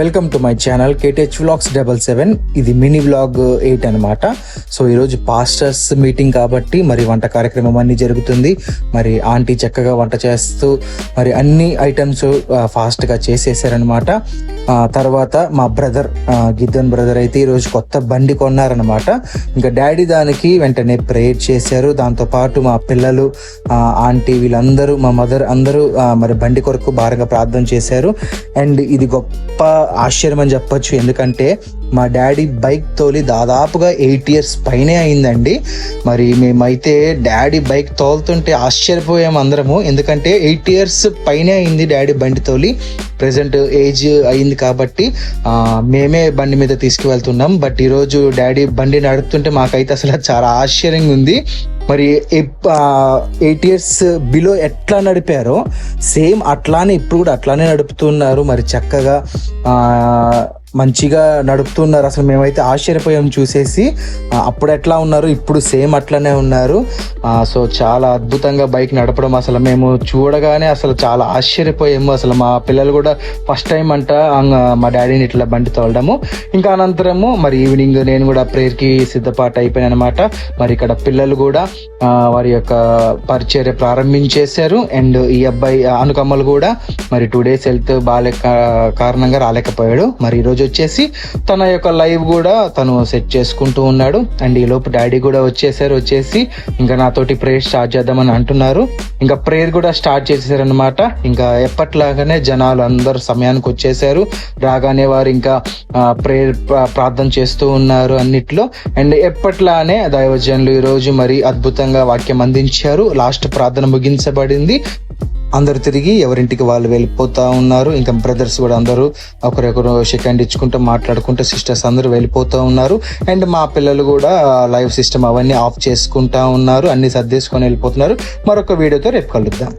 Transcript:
Welcome to my channel KTH Vlogs 77. ఇది mini vlog 8 అనమాట. So ఈరోజు పాస్టర్స్ మీటింగ్ కాబట్టి మరి వంట కార్యక్రమం అన్నీ జరుగుతుంది. మరి ఆంటీ చక్కగా వంట చేస్తూ మరి అన్ని ఐటమ్స్ ఫాస్ట్గా చేసేసారనమాట. తర్వాత మా బ్రదర్ గిద్దన్ బ్రదర్ అయితే ఈరోజు కొత్త బండి కొన్నారనమాట. ఇంకా డాడీ దానికి వెంటనే ప్రేయర్ చేశారు. దాంతోపాటు మా పిల్లలు, ఆంటీ, వీళ్ళందరూ, మా మదర్ అందరూ మరి బండి కొరకు భారంగా ప్రార్థన చేశారు. అండ్ ఇది గొప్ప ఆశ్చర్యం అని చెప్పొచ్చు. ఎందుకంటే మా డాడీ బైక్ తోలి దాదాపుగా 8 years పైనే అయిందండి. మరి మేమైతే డాడీ బైక్ తోలుతుంటే ఆశ్చర్యపోయాము అందరము. ఎందుకంటే 8 years పైనే అయింది డాడీ బండి తోలి. ప్రెసెంట్ ఏజ్ అయింది కాబట్టి మేమే బండి మీద తీసుకువెళ్తున్నాం. బట్ ఈరోజు డాడీ బండి నడుపుతుంటే మాకైతే అసలు చాలా ఆశ్చర్యంగా ఉంది. మరి 8 years బిలో ఎట్లా నడిపారో సేమ్ అట్లానే ఇప్పుడు కూడా అట్లానే నడుపుతున్నారు. మరి చక్కగా మంచిగా నడుపుతున్నారు. అసలు మేమైతే ఆశ్చర్యపోయాం చూసేసి. అప్పుడు ఎట్లా ఉన్నారు, ఇప్పుడు సేమ్ అట్లనే ఉన్నారు. సో చాలా అద్భుతంగా బైక్ నడపడం అసలు మేము చూడగానే అసలు చాలా ఆశ్చర్యపోయాము. అసలు మా పిల్లలు కూడా ఫస్ట్ టైం అంట మా డాడీని ఇట్లా బండి తోలడము. ఇంకా అనంతరము మరి ఈవినింగ్ నేను కూడా ప్రేయర్కి సిద్ధపాటు అయిపోయాను అనమాట. మరి ఇక్కడ పిల్లలు కూడా వారి యొక్క పరిచర్య ప్రారంభించేశారు. అండ్ ఈ అబ్బాయి అనుకమ్మలు కూడా మరి 2 days హెల్త్ బాగాలేక కారణంగా రాలేకపోయాడు. మరి ఈరోజు వచ్చేసి తన యొక్క లైవ్ కూడా తను సెట్ చేసుకుంటూ ఉన్నాడు. అండ్ ఈ లోపు డాడీ కూడా వచ్చేసి ఇంకా నాతోటి ప్రేయర్ స్టార్ట్ చేద్దామని అంటున్నారు. ఇంకా ప్రేయర్ కూడా స్టార్ట్ చేసేసారనమాట. ఇంకా ఎప్పట్లాగానే జనాలు అందరూ సమయానికి వచ్చేసారు. రాగానే వారు ఇంకా ప్రేయర్ ప్రార్థన చేస్తూ ఉన్నారు అన్నిట్లో. అండ్ ఎప్పట్లానే దైవజనులు ఈరోజు మరి అద్భుతంగా వాక్యం అందించారు. లాస్ట్ ప్రార్థన ముగించబడింది. అందరూ తిరిగి ఎవరింటికి వాళ్ళు వెళ్ళిపోతా ఉన్నారు. ఇంకా బ్రదర్స్ కూడా అందరూ ఒకరొకరు షేక్ హ్యాండ్ ఇచ్చుకుంటూ మాట్లాడుకుంటూ సిస్టర్స్ అందరూ వెళ్ళిపోతూ ఉన్నారు. అండ్ మా పిల్లలు కూడా లైవ్ సిస్టమ్ అవన్నీ ఆఫ్ చేసుకుంటా ఉన్నారు. అన్ని సర్దేసుకొని వెళ్ళిపోతున్నారు. మరొక వీడియోతో రేపు కలుద్దాం.